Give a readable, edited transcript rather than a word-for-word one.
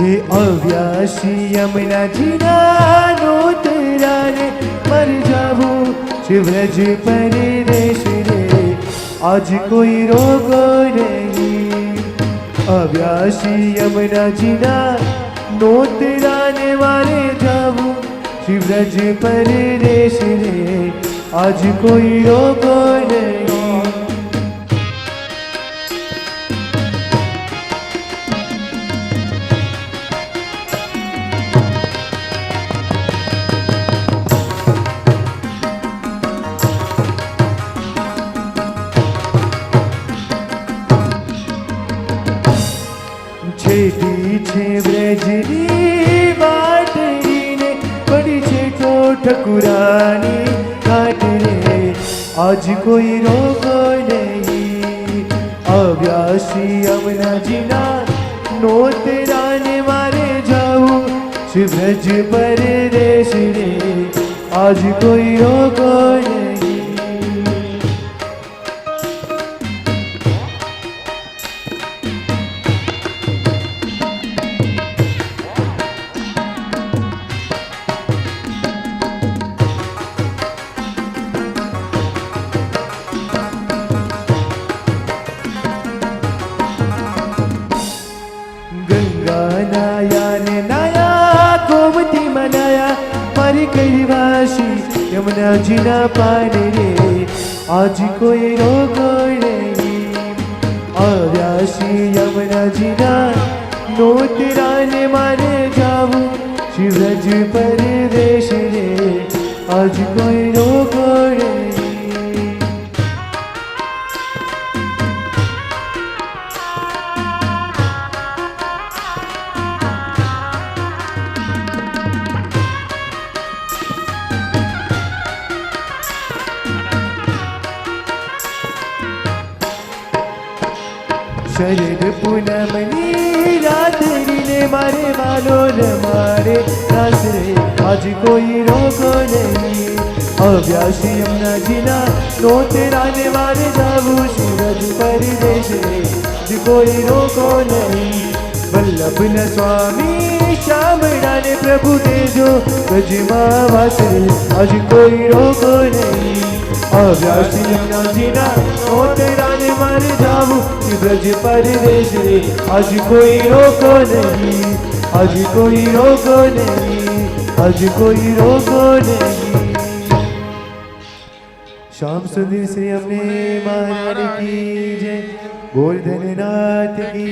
हे अव्यासी यमुना जीना नोतरा रे मर जाऊं शिवरज परदेश रे आज कोई रोको नहीं। अव्यासी यमुना जीना नोतरा ने मारे जाऊं शिवरज परदेश रे आज कोई रोको नहीं। छेटी छे ब्रजनी बाटरी ने पड़ी छे तो ठकुरानी घाट रे आज कोई रोको नहीं। अव्यासी यमुना जीना नोतरा ने मारे जाऊं शिवरज परदेश रे आज कोई रोको नहीं। नाया ने नाया गोमती मनाया मारी कैवासी यमुना जीना पानी रे आज कोई रोको नहीं। अव्यासी यमुना जीना नोतरा ने मारे जाऊं शिवरज परदेश रे आज कोई रोको नहीं। शरद पूनमनी रात्रि ने मारे मालो मारे रास रे आज कोई रोको नहीं। अव्यासी यमुना जीना नोतरा ने मारे जाऊं शिवरज परदेश रे आज कोई रोको नहीं। वल्लभ न स्वामी श्यामड़ा ने प्रभु तेजो ब्रजमा वास रे आज कोई रोको नहीं। अव्यासी यमुना जीना नोतरा ने मारे जाऊं ब्रज परदेश रे आज कोई रोको नहीं। आज कोई रोको नहीं। आज कोई रोको नहीं। श्याम सुंदर श्री अम्बे महारानी की जय। गोवर्धन नाथ की